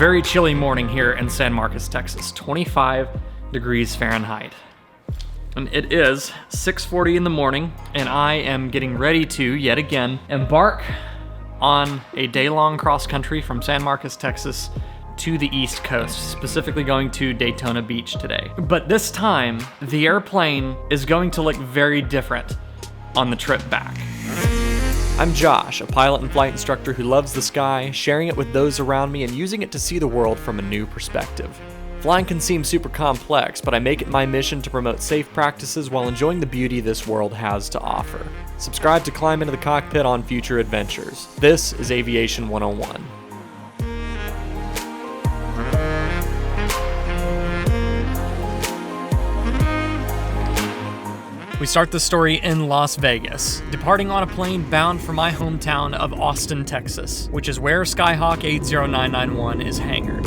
very chilly morning here in San Marcos, Texas, 25 degrees Fahrenheit. And it is 6:40 in the morning, and I am getting ready to, yet again, embark on a day-long cross-country from San Marcos, Texas to the East Coast, specifically going to Daytona Beach today. But this time, the airplane is going to look very different on the trip back. I'm Josh, a pilot and flight instructor who loves the sky, sharing it with those around me and using it to see the world from a new perspective. Flying can seem super complex, but I make it my mission to promote safe practices while enjoying the beauty this world has to offer. Subscribe to Climb into the Cockpit on future adventures. This is Aviation 101. We start the story in Las Vegas, departing on a plane bound for my hometown of Austin, Texas, which is where Skyhawk 80991 is hangared.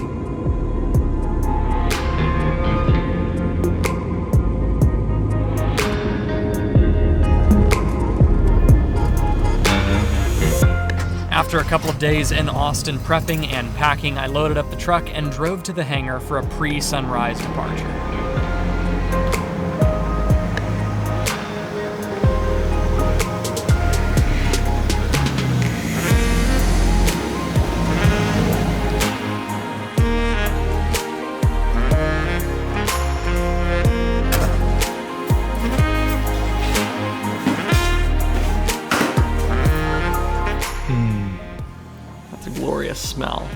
After a couple of days in Austin prepping and packing, I loaded up the truck and drove to the hangar for a pre-sunrise departure. Smell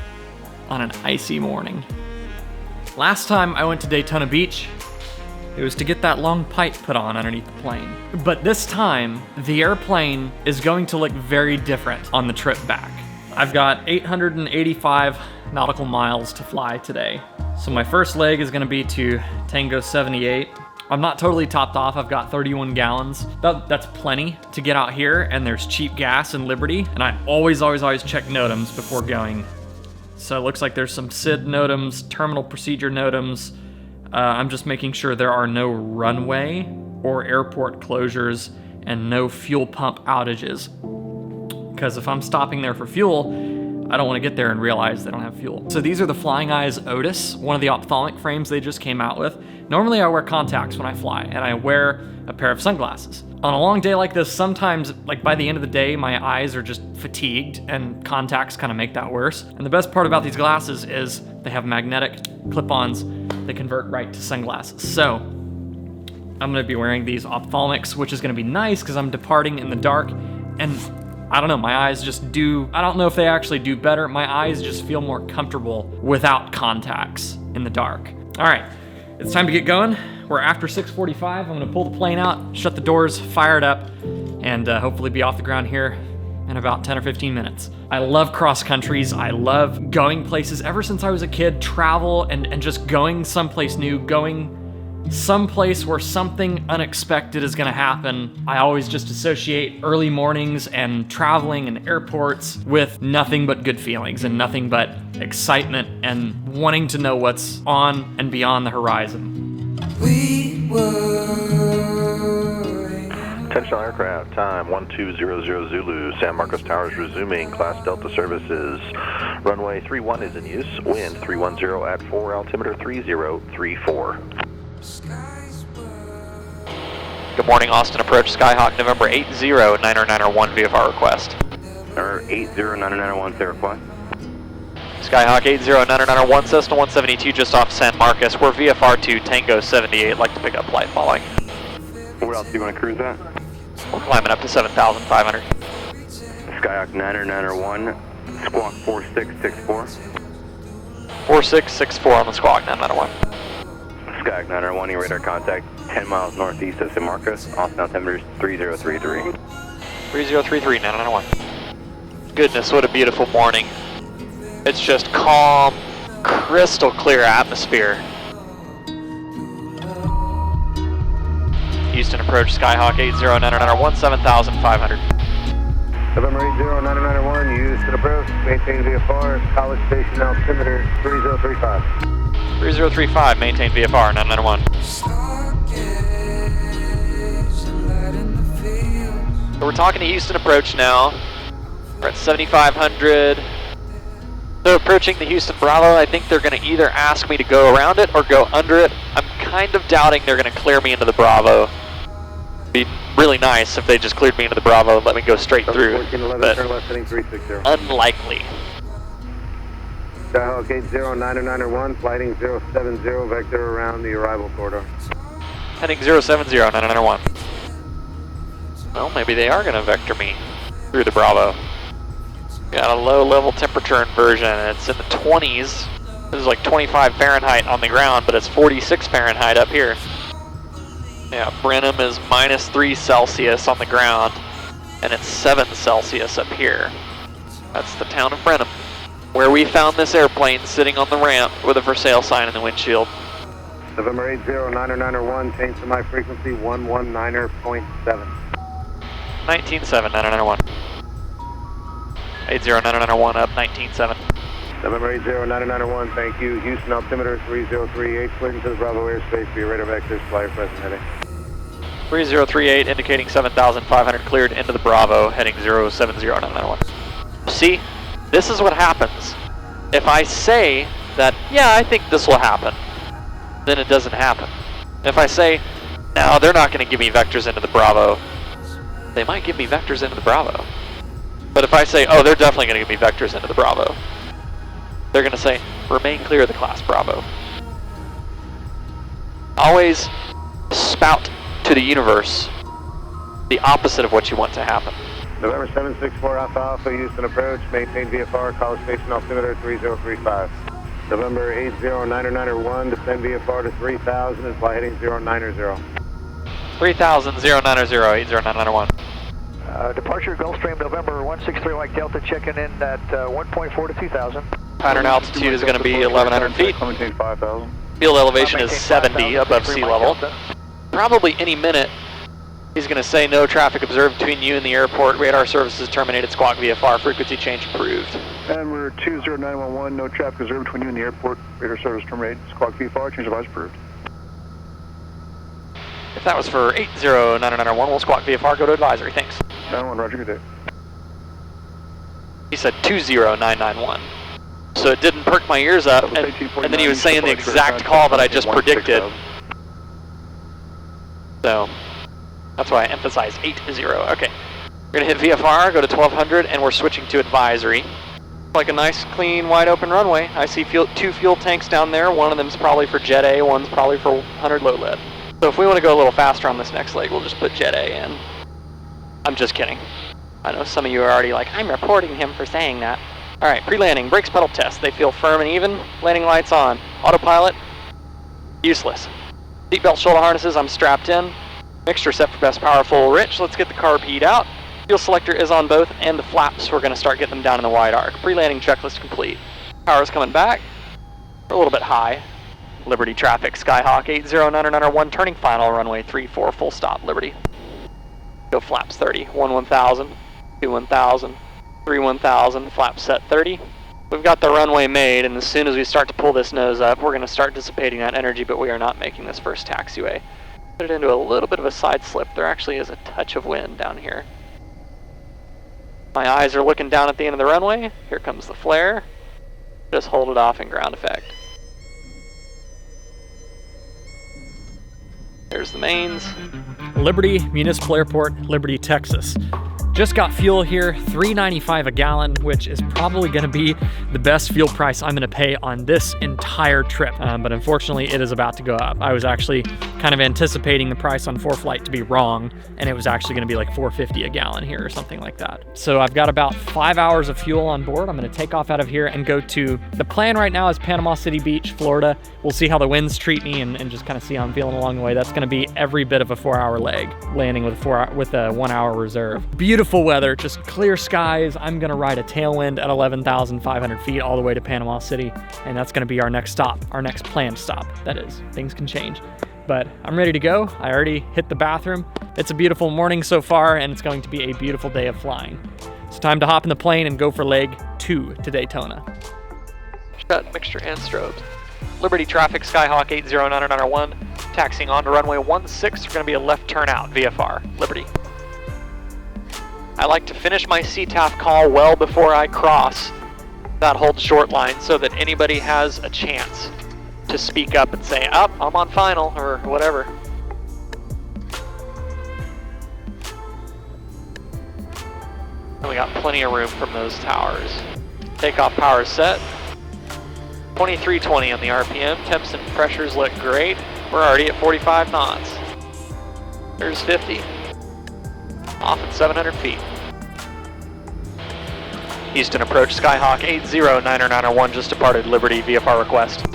on an icy morning. Last time I went to Daytona Beach, it was to get that long pipe put on underneath the plane. But this time, the airplane is going to look very different on the trip back. I've got 885 nautical miles to fly today. So my first leg is going to be to Tango 78. I'm not totally topped off. I've got 31 gallons. That's plenty to get out here, and there's cheap gas in Liberty, and I always check NOTAMs before going. So it looks like there's some SID NOTAMs, terminal procedure NOTAMs. I'm just making sure there are no runway or airport closures and no fuel pump outages. Because if I'm stopping there for fuel, I don't want to get there and realize they don't have fuel. So these are the Flying Eyes Otis, one of the ophthalmic frames they just came out with. Normally I wear contacts when I fly, and I wear a pair of sunglasses. On a long day like this, sometimes, like by the end of the day, my eyes are just fatigued, and contacts kind of make that worse. And the best part about these glasses is they have magnetic clip-ons that convert right to sunglasses. So I'm gonna be wearing these ophthalmics, which is gonna be nice because I'm departing in the dark, and I don't know, my eyes just do, I don't know if they actually do better. My eyes just feel more comfortable without contacts in the dark. All right, it's time to get going. We're after 6:45. I'm gonna pull the plane out, shut the doors, fire it up, and hopefully be off the ground here in about 10 or 15 minutes. I love cross countries. I love going places. Ever since I was a kid, travel and just going someplace new, going someplace where something unexpected is gonna happen. I always just associate early mornings and traveling and airports with nothing but good feelings and nothing but excitement and wanting to know what's on and beyond the horizon. Attention aircraft, time 1200 Zulu, San Marcos Towers resuming, Class Delta services. Runway 31 is in use, wind 310 at 4, altimeter 3034. Good morning, Austin approach Skyhawk, November 80-90901 VFR request. 80-90901, say request. Skyhawk 80-90901, Cessna 172 just off San Marcos. We're VFR to Tango 78, like to pick up flight following. Where else do you want to cruise at? We're climbing up to 7,500. Skyhawk 90901, squawk 4664. 4664 on the squawk 991. Skyhawk 901, radar contact 10 miles northeast of San Marcos, Austin altimeter 3033. 3033, 991. Goodness, what a beautiful morning. It's just calm, crystal clear atmosphere. Houston approach Skyhawk 80-90901, 7,500. November 80-90901, Houston approach, maintain VFR, College Station altimeter 3035. 3035, maintain VFR, 991. So we're talking to Houston approach now. We're at 7,500. So approaching the Houston Bravo, I think they're going to either ask me to go around it or go under it. I'm kind of doubting they're going to clear me into the Bravo. It'd be really nice if they just cleared me into the Bravo and let me go straight through, 1411, but turn left heading 360. unlikely. Skyhawk 809901, flighting 070, vector around the arrival corridor. Heading 070, 9901. Well, maybe they are going to vector me through the Bravo. Got a low level temperature inversion. It's in the 20s. This is like 25 Fahrenheit on the ground, but it's 46 Fahrenheit up here. Yeah, Brenham is -3 Celsius on the ground, and it's 7 Celsius up here. That's the town of Brenham, where we found this airplane sitting on the ramp with a for sale sign in the windshield. November 809901, change to my frequency 119.7. 19.7, 9901. 809901 up, 19.7. November 809901, thank you. Houston altimeter 3038, cleared into the Bravo airspace via radar vectors, flyer present heading. 3038 indicating 7,500 cleared into the Bravo, heading 070,991. See, this is what happens. If I say that, yeah, I think this will happen, then it doesn't happen. If I say, no, they're not going to give me vectors into the Bravo, they might give me vectors into the Bravo. But if I say, oh, they're definitely going to give me vectors into the Bravo, they're going to say, remain clear of the class Bravo. Always spout to the universe the opposite of what you want to happen. November 764 Alpha Alpha, Houston approach, maintain VFR, College Station altimeter 3035. November 809901, descend VFR to 3000 and fly heading 090. 3000, 090, 809901. Departure Gulfstream November 163 Mike Delta, checking in at 1.4 to 2000. Pattern altitude is going to be 1,100 feet. Maintain 5000. Field elevation is 70 above sea level. Probably any minute, he's going to say no traffic observed between you and the airport. Radar services terminated. Squawk VFR. Frequency change approved. And we're 20911, no traffic observed between you and the airport. Radar service terminated. Squawk VFR, change of eyes approved. If that was for 809901, we'll squawk VFR. Go to advisory. Thanks. 91, roger, good day. He said 20991. So it didn't perk my ears up, and then he was saying the exact call that I just predicted. So that's why I emphasize 80. Okay, we're gonna hit VFR, go to 1200, and we're switching to advisory. Like a nice, clean, wide open runway. I see two fuel tanks down there. One of them's probably for Jet A, one's probably for 100 low lead. So if we want to go a little faster on this next leg, we'll just put Jet A in. I'm just kidding. I know some of you are already like, I'm reporting him for saying that. Alright, pre-landing, brakes pedal test. They feel firm and even. Landing lights on. Autopilot, useless. Seatbelt shoulder harnesses, I'm strapped in. Mixture set for best power, full rich. Let's get the carb heat out. Fuel selector is on both, and the flaps, we're going to start getting them down in the wide arc. Pre-landing checklist complete. Power's coming back. We're a little bit high. Liberty traffic, Skyhawk 809901, turning final, runway 34, full stop, Liberty. Go flaps 30, 1000, 1000, 1000, flaps set 30. We've got the runway made, and as soon as we start to pull this nose up, we're going to start dissipating that energy, but we are not making this first taxiway. Put it into a little bit of a side slip. There actually is a touch of wind down here. My eyes are looking down at the end of the runway. Here comes the flare. Just hold it off in ground effect. There's the mains. Liberty Municipal Airport, Liberty, Texas. Just got fuel here, $3.95 a gallon, which is probably going to be the best fuel price I'm going to pay on this entire trip. But unfortunately, it is about to go up. I was actually kind of anticipating the price on ForeFlight to be wrong, and it was actually going to be like $4.50 a gallon here or something like that. So I've got about 5 hours of fuel on board. I'm going to take off out of here and go to, the plan right now is Panama City Beach, Florida. We'll see how the winds treat me and just kind of see how I'm feeling along the way. That's going to be every bit of a 4-hour leg, landing with a 1 hour reserve. Beautiful weather, just clear skies. I'm gonna ride a tailwind at 11,500 feet all the way to Panama City, and that's gonna be our next stop, our next planned stop. That is, things can change. But I'm ready to go. I already hit the bathroom. It's a beautiful morning so far, and it's going to be a beautiful day of flying. It's time to hop in the plane and go for leg 2 to Daytona. Shut, mixture, and strobes. Liberty traffic, Skyhawk 809901, taxiing on to runway 16. We're gonna be a left turn out, VFR, Liberty. I like to finish my CTAF call well before I cross, that hold short line so that anybody has a chance to speak up and say, "Up, I'm on final," or whatever. And we got plenty of room from those towers. Takeoff power set. 2320 on the RPM. Temps and pressures look great. We're already at 45 knots. There's 50. Off at 700 feet. Houston approach, Skyhawk 80901 just departed Liberty, VFR request.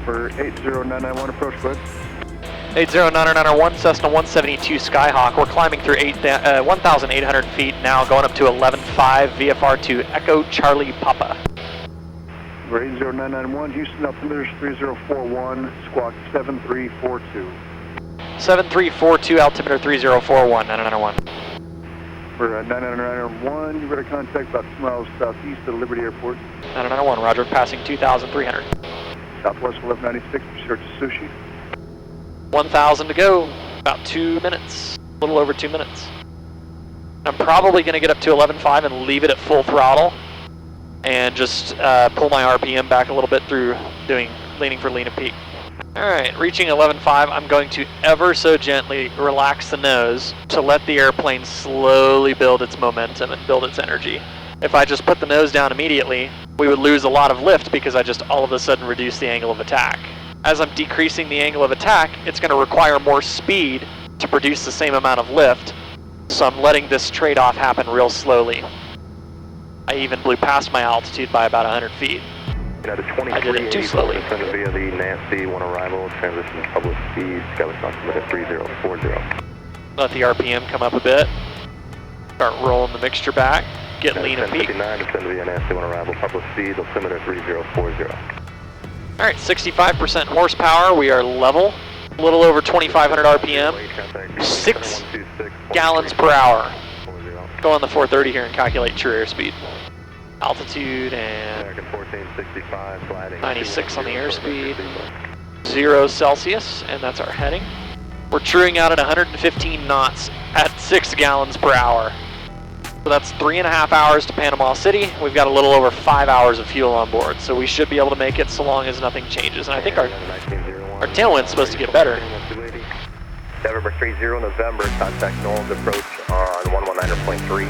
For 80991 approach, go ahead. 80901, Cessna 172 Skyhawk. We're climbing through 1,800 feet now, going up to 11.5 VFR to Echo Charlie Papa. For 80991, Houston altimeter 3041, squawk 7342. 7342, altimeter 3041, 991. For 991, you better contact about 2 miles southeast of Liberty Airport. 991, roger, passing 2,300. Southwest 1196, proceed to Sushi. 1,000 to go, about 2 minutes, a little over 2 minutes. I'm probably going to get up to 11.5 and leave it at full throttle and just pull my RPM back a little bit through leaning for lean and peak. Alright, reaching 11.5, I'm going to ever so gently relax the nose to let the airplane slowly build its momentum and build its energy. If I just put the nose down immediately, we would lose a lot of lift because I just all of a sudden reduce the angle of attack. As I'm decreasing the angle of attack, it's going to require more speed to produce the same amount of lift, so I'm letting this trade-off happen real slowly. I even blew past my altitude by about 100 feet. I did it too slowly. Via the Nancy, one arrival, transition to public speed, Skywest altimeter 3040. Let the RPM come up a bit. Start rolling the mixture back. Get lean and peak. 1059, descend via Nancy, one arrival, public speed, altimeter 3040. Alright, 65% horsepower. We are level. A little over 2,500 RPM. 6 gallons per hour. Go on the 430 here and calculate true airspeed. Altitude and 96 on the airspeed. 0 Celsius, and that's our heading. We're truing out at 115 knots at 6 gallons per hour. So that's 3.5 hours to Panama City. We've got a little over 5 hours of fuel on board, so we should be able to make it so long as nothing changes. And I think our tailwind's supposed to get better. November 30, November, contact Nolan's approach on 119.3.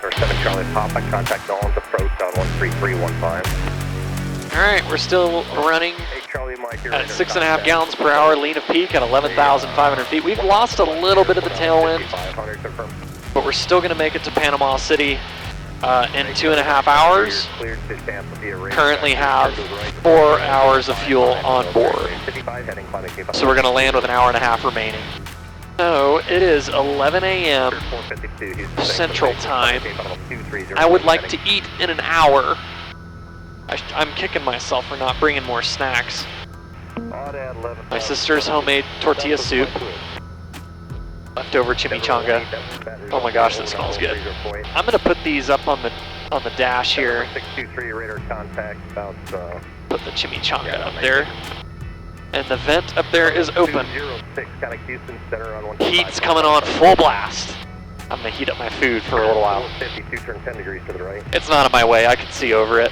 Or 7 Charlie Papa, contact Nolan's approach on 13315. Alright, we're still running at 6.5 gallons per hour, lean of peak at 11,500 feet. We've lost a little bit of the tailwind, but we're still going to make it to Panama City in 2.5 hours. Currently have 4 hours of fuel on board. So we're going to land with an hour and a half remaining. So it is 11 a.m. Central Time. I would like to eat in an hour. I'm kicking myself for not bringing more snacks. My sister's homemade tortilla soup. Leftover chimichanga. Oh my gosh, that smells good. I'm gonna put these up on the dash here. Put the chimichanga up there. And the vent up there is open. Heat's coming on full blast. I'm gonna heat up my food for a little while. It's not in my way, I can see over it.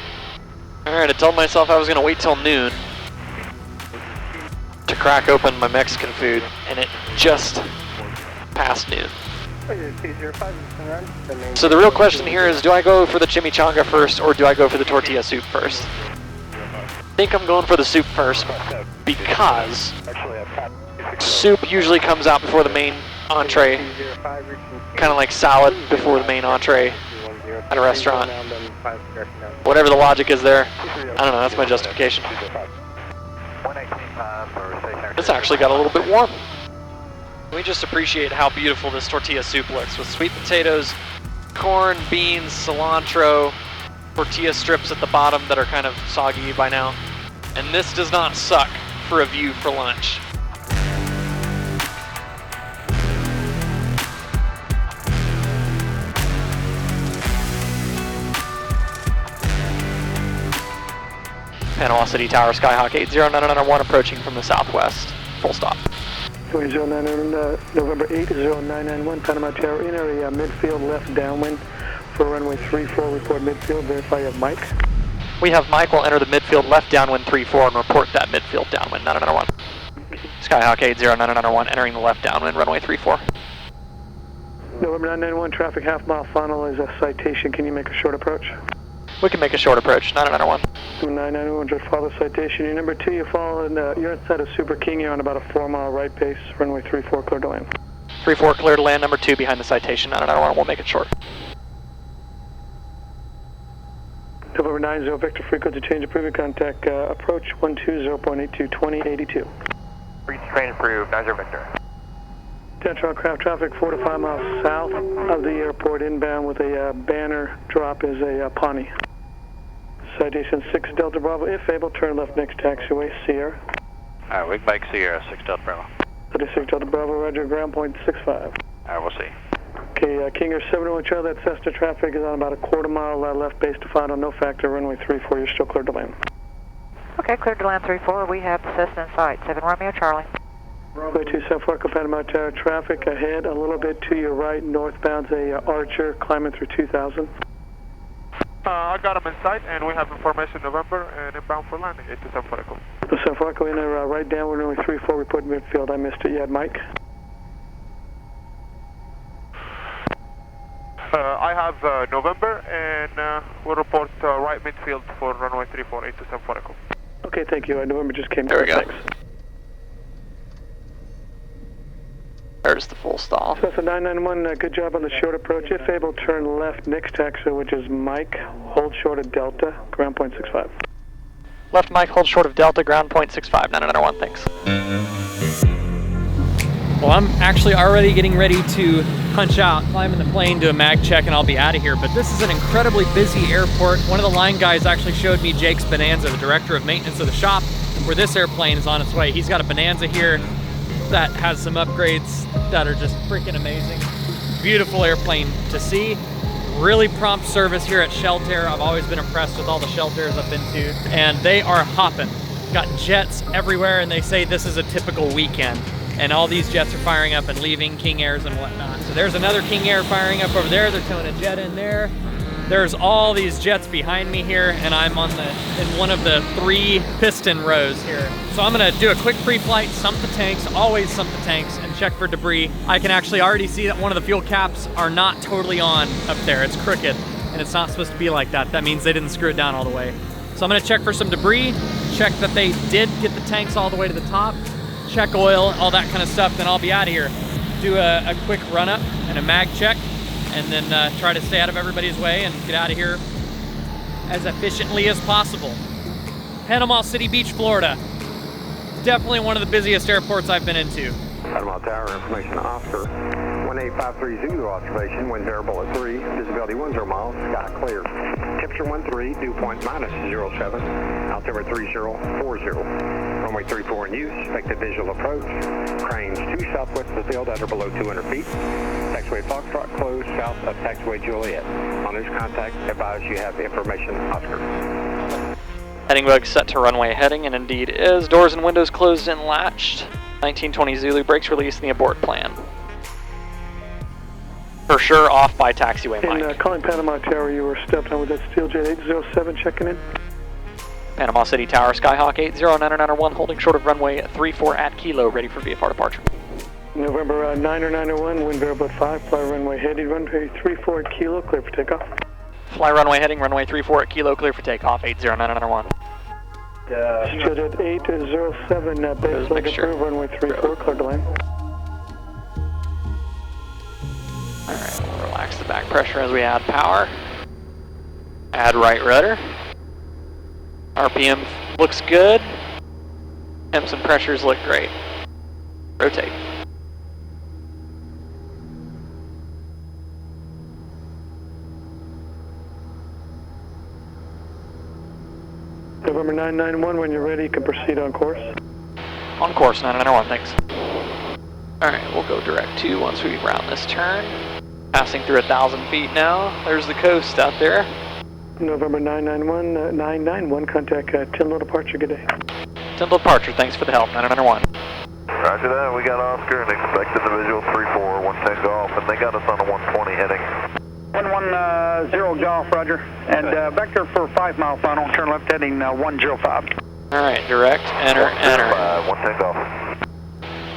Alright, I told myself I was gonna wait till noon to crack open my Mexican food, and it just past noon. So the real question here is, do I go for the chimichanga first, or do I go for the tortilla soup first? I think I'm going for the soup first, because soup usually comes out before the main entree, kind of like salad before the main entree at a restaurant. Whatever the logic is there, I don't know, that's my justification. It's actually got a little bit warm. We just appreciate how beautiful this tortilla soup looks, with sweet potatoes, corn, beans, cilantro, tortilla strips at the bottom that are kind of soggy by now. And this does not suck for a view for lunch. Panama City Tower, Skyhawk 80991 approaching from the southwest. Full stop. 2099, November 8, 0991, Panama Tower in area, midfield left downwind, for runway 34, report midfield, verify you have Mike. We have Mike, will enter the midfield left downwind 34 and report that midfield downwind 991. Skyhawk 809991, entering the left downwind, runway 34. November 991, traffic half mile final is a citation. Can you make a short approach? We can make a short approach, 9901. 991, just follow citation. Your number 2, you're inside of Super King, you're on about a 4-mile right pace, runway 34, clear to land. 34 clear to land, number 2 behind the citation, 9901, we'll make it short. November 90, Victor, frequency change approved, contact approach 120.82, 2082. Reach train approved, 90 Victor. Daytona Aircraft traffic 4 to 5 miles south of the airport inbound with a banner drop is a Pawnee. Citation 6 Delta Bravo, if able, turn left next taxiway, Sierra. Alright, we can make Sierra, 6 Delta Bravo. 36 Delta Bravo, roger, ground point 65. Alright, we'll see. Okay, King Air 701 Charlie, that Cessna traffic is on about a quarter mile left base to final, no factor, runway 34, you're still cleared to land. Okay, cleared to land 34, we have Cessna in sight, 7 Romeo Charlie. Runway 2 San Francisco, Panama Tower traffic ahead, a little bit to your right, northbound's a Archer climbing through 2000. I got him in sight, and we have information November and inbound for landing, 8 to San Francisco. So San Francisco in there, right downwind, runway 34, report midfield, I missed it, you had Mike? I have November, and we'll report right midfield for runway 34, 8 to San Francisco. Okay, thank you, November just came There we go. Thanks. There's the full stall. So 991, good job on the short approach. If able, turn left next taxi, which is Mike, hold short of Delta, ground point 65. Left Mike, hold short of Delta, ground point 65, 991, thanks. Well, I'm actually already getting ready to punch out, climb in the plane, do a mag check, and I'll be out of here. But this is an incredibly busy airport. One of the line guys actually showed me Jake's Bonanza, the director of maintenance of the shop, where this airplane is on its way. He's got a Bonanza here that has some upgrades that are just freaking amazing. Beautiful airplane to see. Really prompt service here at Shelter. I've always been impressed with all the shelters I've been to, and they are hopping. Got jets everywhere, and they say this is a typical weekend. And all these jets are firing up and leaving, King Airs and whatnot. So there's another King Air firing up over there. They're towing a jet in there. There's all these jets behind me here, and I'm on in one of the 3 piston rows here. So I'm gonna do a quick pre-flight, sump the tanks, always sump the tanks, and check for debris. I can actually already see that one of the fuel caps are not totally on up there. It's crooked, and it's not supposed to be like that. That means they didn't screw it down all the way. So I'm gonna check for some debris, check that they did get the tanks all the way to the top, check oil, all that kind of stuff, then I'll be out of here. Do a quick run up and a mag check, and then try to stay out of everybody's way and get out of here as efficiently as possible. Panama City Beach, Florida. Definitely one of the busiest airports I've been into. Panama Tower, information Oscar. 1853 Zulu observation, wind variable at 3, visibility 10 miles, sky clear. Temperature 13, dew point -07, altimeter 3040. Runway 34 in use, expected visual approach. Cranes 2 southwest of the field at or below 200 feet. Taxiway Foxtrot closed south of taxiway Juliet. On this contact, advise you have information Oscar. Heading bug set to runway heading, and indeed is. Doors and windows closed and latched. 1920 Zulu, brakes released, and the abort plan. For sure off by taxiway Mike. And calling Panama Tower, you were stepped on with that Steeljet 807 checking in. Panama City Tower, Skyhawk 809901, holding short of runway 34 at Kilo, ready for VFR departure. November 90901, wind variable at 5, fly runway heading, runway 34 at Kilo, clear for takeoff. Fly runway heading, runway 34 at Kilo, clear for takeoff, 809901. Steeljet 807, base leg approved, runway 34, clear to land. Alright, we'll relax the back pressure as we add power. Add right rudder. RPM looks good. Temps and pressures look great. Rotate. November 991, when you're ready, you can proceed on course. On course, 991, thanks. Alright, we'll go direct to once we round this turn. Passing through 1,000 feet now. There's the coast out there. November 991, contact Tyndall departure, good day. Tyndall departure, thanks for the help, 991. Roger that, we got Oscar and expected the visual 34, 1 takeoff, and they got us on a 120 heading. 11 0 Golf, Roger. And vector for 5 mile final, turn left heading 105. Alright, direct, enter. 10 Golf.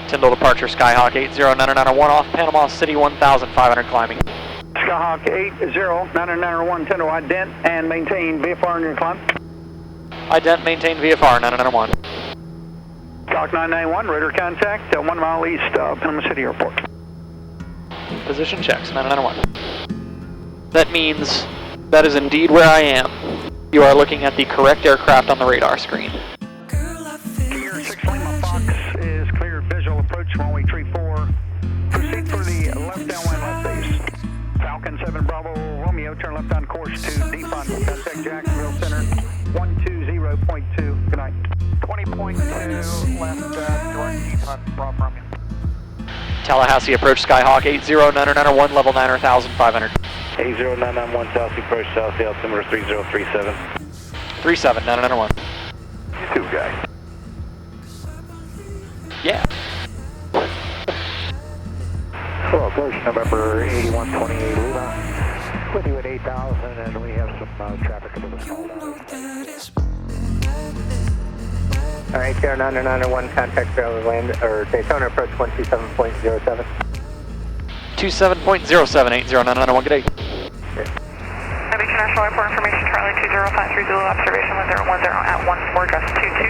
Tyndall departure, Skyhawk 809901 off Panama City 1500 climbing. Skyhawk 809901, Tyndall, ident and maintain VFR on your climb. Ident, maintain VFR 9901. Skyhawk 991, radar contact 1 mile east Panama City Airport. Position checks, 991. That means that is indeed where I am. You are looking at the correct aircraft on the radar screen. Gear 6 Lima Fox is clear visual approach runway 34. Proceed for the left downwind left base. Falcon 7 Bravo Romeo, turn left on course to Deepon. Contact Jacksonville Center 120.2. Good night. 20.2 left direct Deepon Bravo Romeo. Tallahassee approach, Skyhawk 809901, level 9,500. 80991 South approach, South altimeter 3037. 37, 991. YouTube guy. Yeah. Hello, approach November 8128 Lima. With you at 8,000, and we have some traffic into the small down. All right, Sierra 9901, contact Fairland Land, or Daytona approach 127.07. 27.07, 80991, good day. International Airport information, Charlie 2053 Zulu, observation 1010 at 14, gust 22.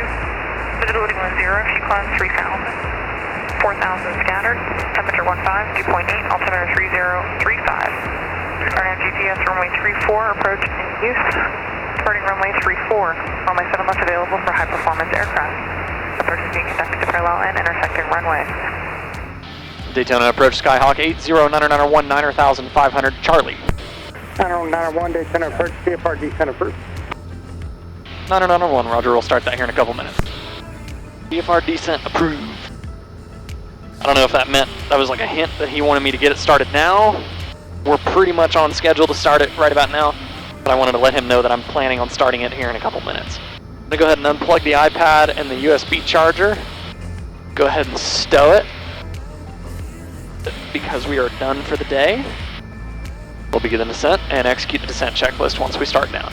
Visibility 10, she climbs 3,000. 4,000 scattered, temperature 15, dew point 8, altimeter 3035. RNAV GPS runway 34, approach in use. Departing runway 34, runway 7 left available for high performance aircraft. Approach is being conducted to parallel and intersecting runway. Daytona approach, Skyhawk 809901, 9,500, Charlie. 901 Daytona approach, VFR descent approved. 901, Roger, we'll start that here in a couple minutes. VFR descent approved. I don't know if that meant that was like a hint that he wanted me to get it started now. We're pretty much on schedule to start it right about now, but I wanted to let him know that I'm planning on starting it here in a couple minutes. I'm gonna go ahead and unplug the iPad and the USB charger. Go ahead and stow it, because we are done for the day. We'll begin the descent and execute the descent checklist once we start down.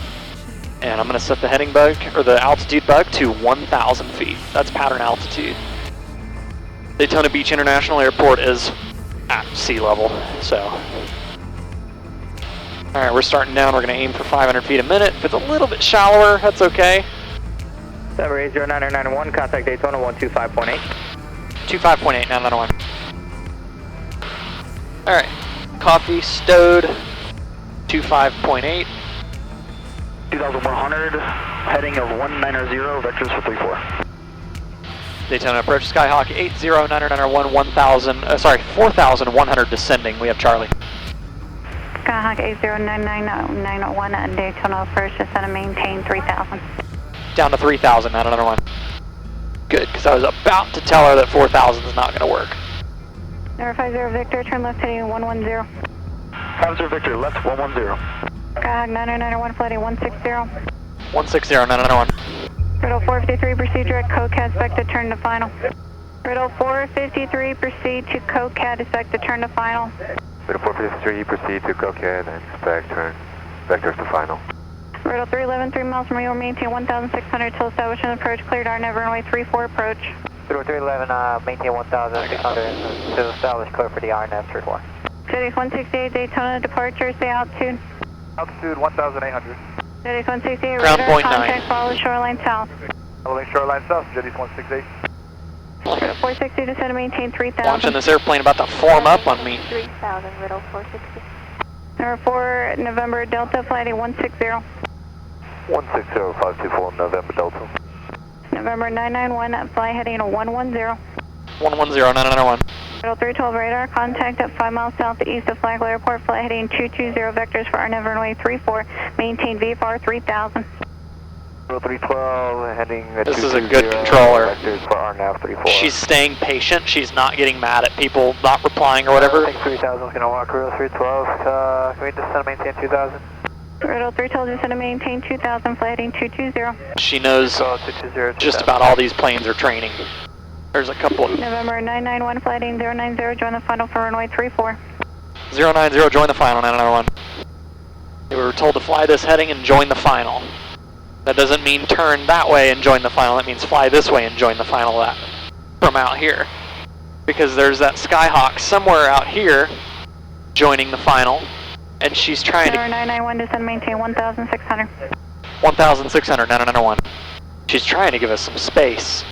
And I'm gonna set the heading bug, or the altitude bug, to 1,000 feet. That's pattern altitude. Daytona Beach International Airport is at sea level, so. All right, we're starting down. We're gonna aim for 500 feet a minute. If it's a little bit shallower, that's okay. Number 809901, contact Daytona 125.8. 25.8, 991. All right, coffee stowed, 25.8. 2,100, heading of 190, vectors for 34. Daytona approach, Skyhawk 809901, 4,100 descending. We have Charlie. Skyhawk 809901 at Daytona approach, descend and maintain 3,000. Down to 3,000, 991. Good, because I was about to tell her that 4,000 is not going to work. Number 50 Victor, turn left heading 110. 50 Victor, left 110. Skyhawk 9091, flighting 160. 160, 991. Riddle 453, proceed direct, CoCAD, expect to turn to final. Riddle 453, proceed to CoCAD, expect to turn to final. Riddle 453, proceed to CoCAD and expect turn vectors to final. Riddle 311, 3 miles from you, maintain 1,600 till established an approach, cleared RNAV runway 34 approach. Riddle 311, maintain 1,600 to establish clear for the RNAV 34. JDX 168, Daytona departure, say altitude. Altitude 1,800. JDX 168, Ground radar point contact, 9. follow shoreline south. Following shoreline south, JDX 168. 460, descend and maintain 3,000. Watching this airplane about to form up on me. 3,000, Riddle 460. Number 4, November Delta, flighting 160. 160524 November Delta. November 991, fly heading 110. 110, 991. Riddle 312, radar contact at 5 miles southeast of Flagler Airport, flight heading 220, vectors for RNAV runway 34, maintain VFR 3,000. Riddle 312, heading at This is a good controller. vectors for RNAV 34. She's staying patient. She's not getting mad at people not replying or whatever. I think 3,000 is going to walk. Riddle 312, can we descend and maintain 2,000? Riddle 312, descend and maintain 2,000, flight heading 220. She knows just about all these planes are training. There's a couple of... November 991, flight heading 090, join the final for runway 34. 090, join the final, 991. We were told to fly this heading and join the final. That doesn't mean turn that way and join the final. That means fly this way and join the final that from out here. Because there's that Skyhawk somewhere out here joining the final, and she's trying to... 991, descend, maintain 1,600. 1,600, 991. She's trying to give us some space.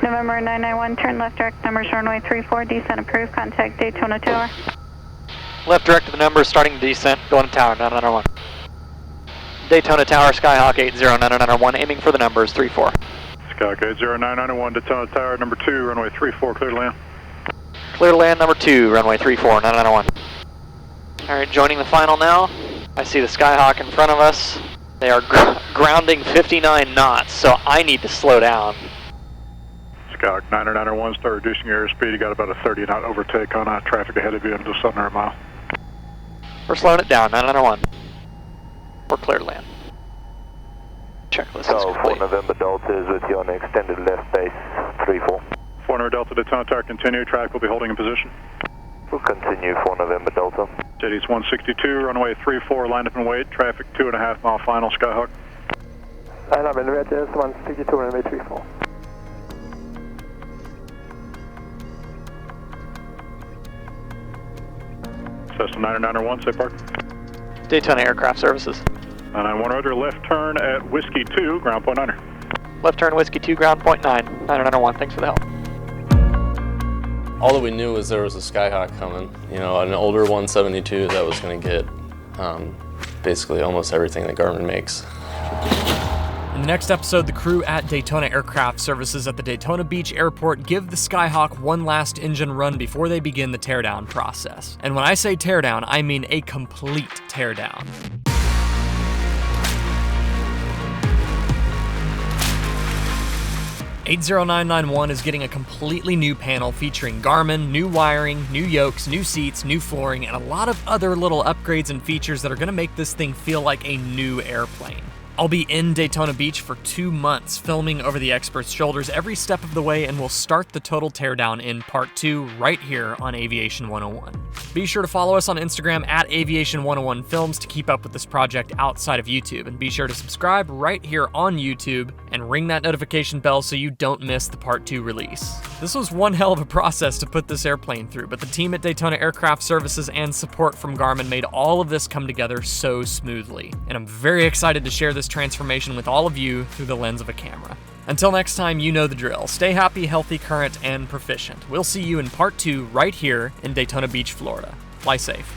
November 991, turn left direct numbers, runway 34, descent approved, contact Daytona Tower. Left direct to the numbers, starting to descent, going to tower, 991. Daytona Tower, Skyhawk 80991, aiming for the numbers, 34. Skyhawk 80991, Daytona Tower, number 2, runway 34, clear to land. Clear to land, number 2, runway 34, 991. Alright, joining the final now. I see the Skyhawk in front of us. They are grounding 59 knots, so I need to slow down. Skyhawk 991, start reducing your airspeed. You got about a 30 knot overtake on traffic ahead of you in just under a mile. We're slowing it down, 991. We're clear to land. Checklist is complete. 4 November Delta is with you on the extended left base, 34. 4 November Delta, Daytona Tower, continue. Traffic will be holding in position. We'll continue 4 November Delta. JD's 162, runway 34, line up and wait. Traffic 2.5 mile final, Skyhawk. Line up and wait, JD's 162, runway 34. Cessna 991, say park. Daytona Aircraft Services. 991 rotor, left turn at Whiskey 2, ground point 9er. Left turn, Whiskey 2, ground point 9. 991, thanks for the help. All that we knew was there was a Skyhawk coming, you know, an older 172 that was going to get basically almost everything that Garmin makes. In the next episode, the crew at Daytona Aircraft Services at the Daytona Beach Airport give the Skyhawk one last engine run before they begin the teardown process. And when I say teardown, I mean a complete teardown. "80991 is getting a completely new panel featuring Garmin, new wiring, new yokes, new seats, new flooring, and a lot of other little upgrades and features that are going to make this thing feel like a new airplane. I'll be in Daytona Beach for 2 months, filming over the experts' shoulders every step of the way, and we'll start the total teardown in part 2 right here on Aviation 101. Be sure to follow us on Instagram at Aviation 101 Films to keep up with this project outside of YouTube, and be sure to subscribe right here on YouTube and ring that notification bell so you don't miss the part 2 release. This was one hell of a process to put this airplane through, but the team at Daytona Aircraft Services and support from Garmin made all of this come together so smoothly, and I'm very excited to share this transformation with all of you through the lens of a camera. Until next time, you know the drill. Stay happy, healthy, current, and proficient. We'll see you in part 2 right here in Daytona Beach, Florida. Fly safe.